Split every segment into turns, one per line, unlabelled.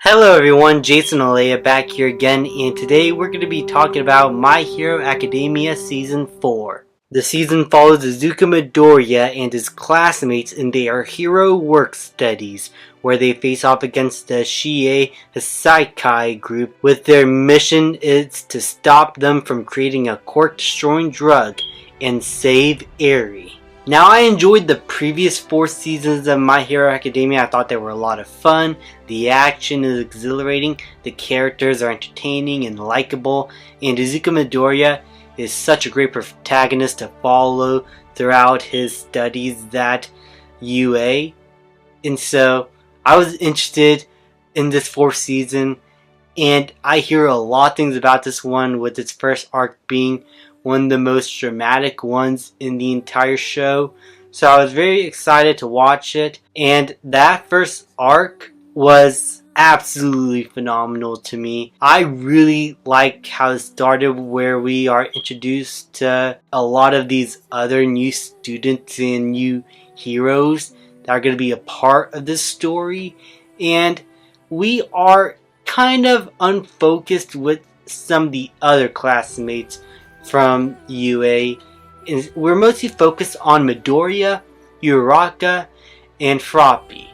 Hello everyone, Jason Alea back here again, and today we're going to be talking about My Hero Academia Season 4. The season follows Izuku Midoriya and his classmates in their hero work studies, where they face off against the Shie Hasaikai group, with their mission is to stop them from creating a quirk-destroying drug and save Eri. Now, I enjoyed the previous 4 seasons of My Hero Academia. I thought they were a lot of fun. The action is exhilarating, the characters are entertaining and likable, and Izuku Midoriya is such a great protagonist to follow throughout his studies at UA. And so, I was interested in this 4th season, and I hear a lot of things about this one, with its first arc being one of the most dramatic ones in the entire show. So I was very excited to watch it, and that first arc was absolutely phenomenal to me. I really like how it started, where we are introduced to a lot of these other new students and new heroes that are going to be a part of this story, and we are kind of unfocused with some of the other classmates from UA. We're mostly focused on Midoriya, Uraraka, and Froppy.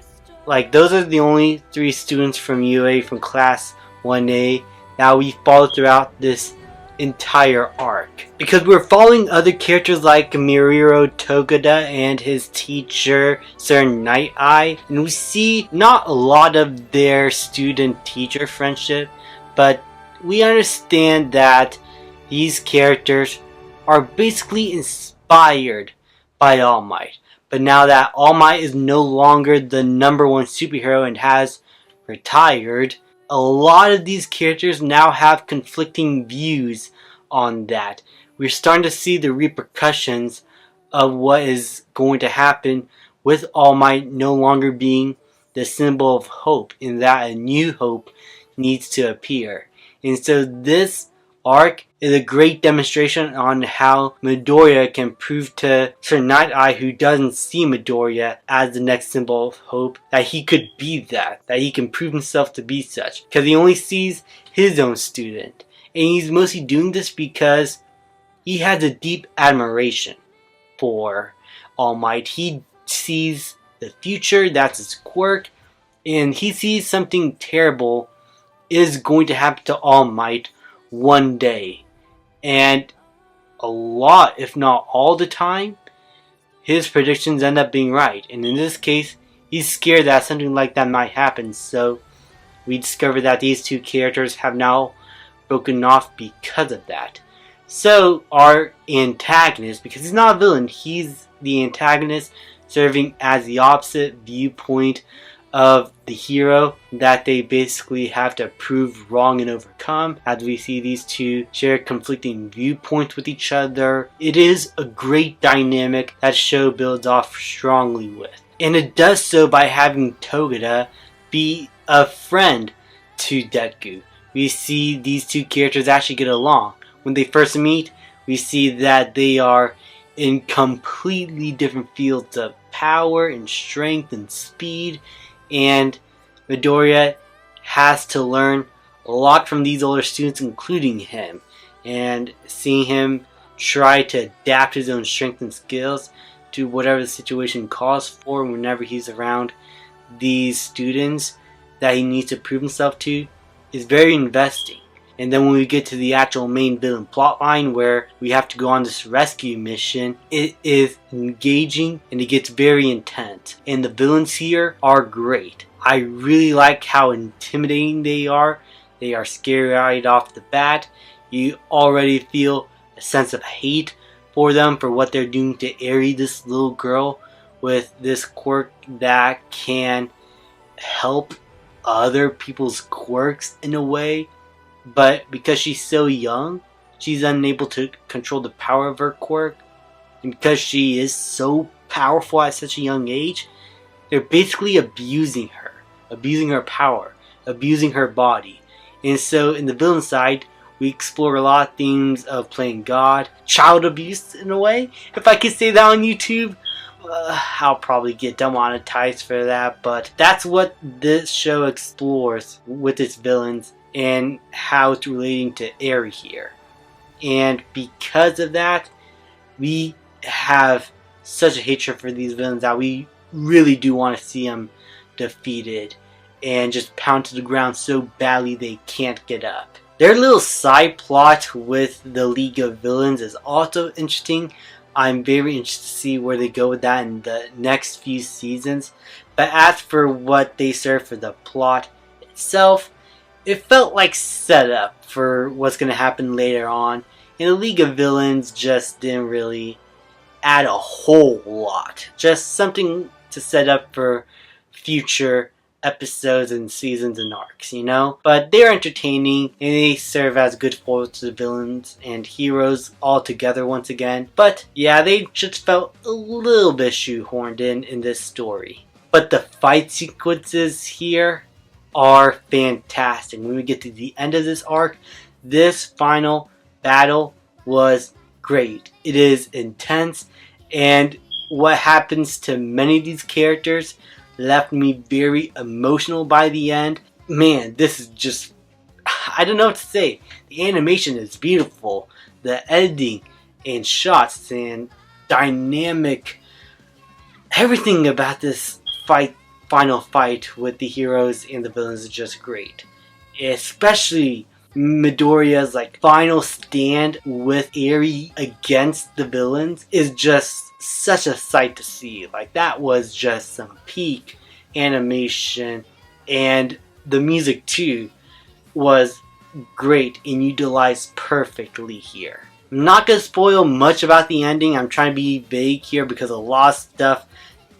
Like, those are the only 3 students from UA from class 1A that we follow throughout this entire arc. Because we're following other characters like Miriro Togeda and his teacher Sir Night Eye, and we see not a lot of their student-teacher friendship, but we understand that these characters are basically inspired by All Might. But now that All Might is no longer the #1 superhero and has retired, a lot of these characters now have conflicting views on that. We're starting to see the repercussions of what is going to happen with All Might no longer being the symbol of hope, in that a new hope needs to appear. And so this arc is a great demonstration on how Midoriya can prove to Sir Night Eye, who doesn't see Midoriya as the next symbol of hope, that he could be that he can prove himself to be such, because he only sees his own student. And he's mostly doing this because he has a deep admiration for All Might. He sees the future, that's his quirk, and he sees something terrible is going to happen to All Might one day. And a lot, if not all the time, his predictions end up being right. And in this case, he's scared that something like that might happen. So we discover that these 2 characters have now broken off because of that. So our antagonist, because he's not a villain, he's the antagonist, serving as the opposite viewpoint of the hero that they basically have to prove wrong and overcome, as we see these 2 share conflicting viewpoints with each other. It is a great dynamic that show builds off strongly with. And it does so by having Togeda be a friend to Deku. We see these 2 characters actually get along. When they first meet, we see that they are in completely different fields of power and strength and speed, and Midoriya has to learn a lot from these older students, including him, and seeing him try to adapt his own strength and skills to whatever the situation calls for whenever he's around these students that he needs to prove himself to is very investing. And then when we get to the actual main villain plotline, where we have to go on this rescue mission, it is engaging and it gets very intense. And the villains here are great. I really like how intimidating they are. They are scary right off the bat. You already feel a sense of hate for them, for what they're doing to Eri, this little girl with this quirk that can help other people's quirks in a way. But because she's so young, she's unable to control the power of her quirk. And because she is so powerful at such a young age, they're basically abusing her power, abusing her body. And so in the villain side, we explore a lot of themes of playing God, child abuse in a way, if I could say that on YouTube. I'll probably get demonetized for that, but that's what this show explores with its villains and how it's relating to Eri here. And because of that, we have such a hatred for these villains that we really do want to see them defeated and just pound to the ground so badly they can't get up. Their little side plot with the League of Villains is also interesting. I'm very interested to see where they go with that in the next few seasons. But as for what they serve for the plot itself, it felt like setup for what's going to happen later on. And the League of Villains just didn't really add a whole lot. Just something to set up for future episodes and seasons and arcs, you know? But they're entertaining and they serve as good foils to the villains and heroes all together once again. But yeah, they just felt a little bit shoehorned in this story. But the fight sequences here are fantastic. When we get to the end of this arc, this final battle was great. It is intense, and what happens to many of these characters left me very emotional by the end. Man, this is just, I don't know what to say. The animation is beautiful. The editing and shots and dynamic, everything about this final fight with the heroes and the villains is just great. Especially Midoriya's final stand with Eri against the villains is just such a sight to see. That was just some peak animation, and the music too was great and utilized perfectly here. I'm not going to spoil much about the ending. I'm trying to be vague here because a lot of stuff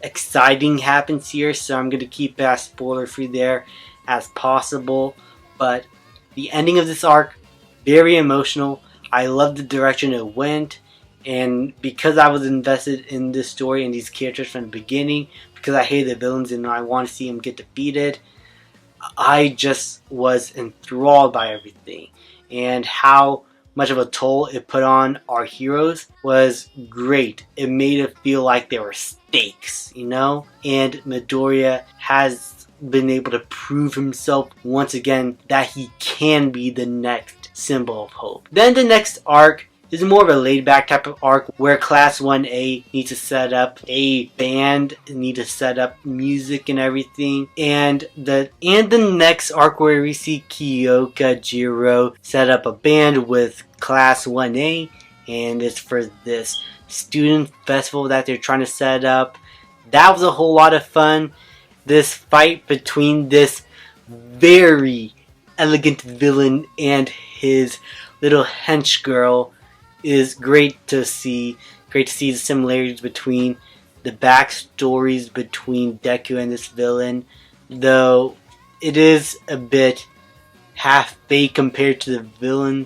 exciting happens here, so I'm going to keep it as spoiler free there as possible. But the ending of this arc, very emotional. I love the direction it went, and because I was invested in this story and these characters from the beginning, because I hate the villains and I want to see them get defeated, I just was enthralled by everything. And how much of a toll it put on our heroes was great. It made it feel like there were stakes, you know? And Midoriya has been able to prove himself once again that he can be the next symbol of hope. Then the next arc is more of a laid back type of arc where Class 1A needs to set up a band, need to set up music and everything. And the next arc where we see Kyoka, Jiro set up a band with Class 1A, and it's for this student festival that they're trying to set up. That was a whole lot of fun. This fight between this very elegant villain and his little hench girl is great to see. Great to see the similarities between the backstories between Deku and this villain, though it is a bit half fake compared to the villain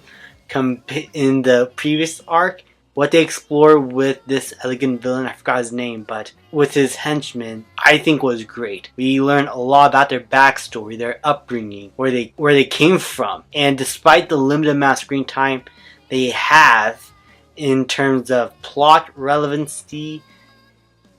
in the previous arc. What they explore with this elegant villain, I forgot his name, but with his henchmen, I think was great. We learn a lot about their backstory, their upbringing, where they came from. And despite the limited amount of screen time they have in terms of plot relevancy,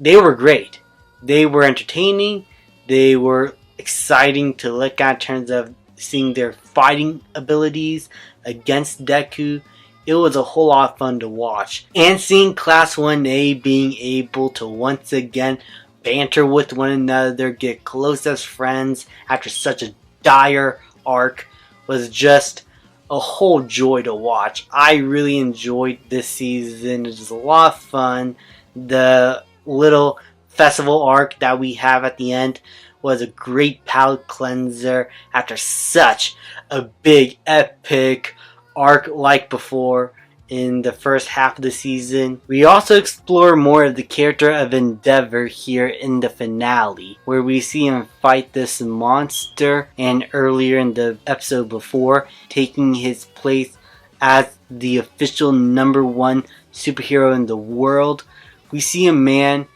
they were great. They were entertaining. They were exciting to look at in terms of seeing their fighting abilities against Deku. It was a whole lot of fun to watch. And seeing Class 1A being able to once again banter with one another, get close as friends after such a dire arc was just a whole joy to watch. I really enjoyed this season. It was a lot of fun. The little festival arc that we have at the end was a great palate cleanser after such a big epic arc like before in the first half of the season. We also explore more of the character of Endeavor here in the finale, where we see him fight this monster, and earlier in the episode before, taking his place as the official #1 superhero in the world. We see a man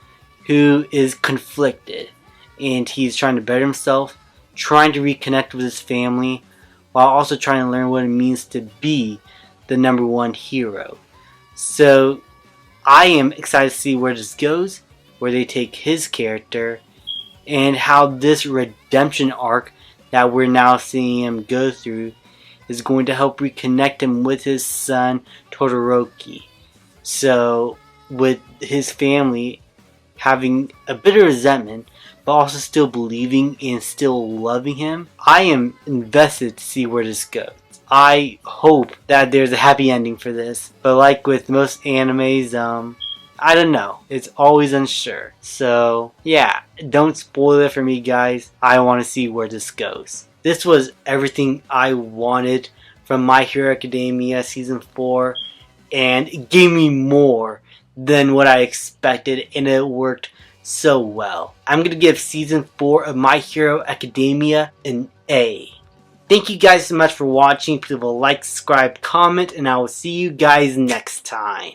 who is conflicted, and he's trying to better himself, trying to reconnect with his family, while also trying to learn what it means to be the #1 hero. So I am excited to see where this goes, where they take his character and how this redemption arc that we're now seeing him go through is going to help reconnect him with his son Todoroki. So with his family having a bit of resentment but also still believing and still loving him, I am invested to see where this goes. I hope that there's a happy ending for this, but like with most animes, I don't know. It's always unsure. So yeah, don't spoil it for me, guys. I want to see where this goes. This was everything I wanted from My Hero Academia Season 4, and it gave me more than what I expected, and it worked so well. I'm going to give Season 4 of My Hero Academia an A. Thank you guys so much for watching. Please leave a like, subscribe, comment, and I will see you guys next time.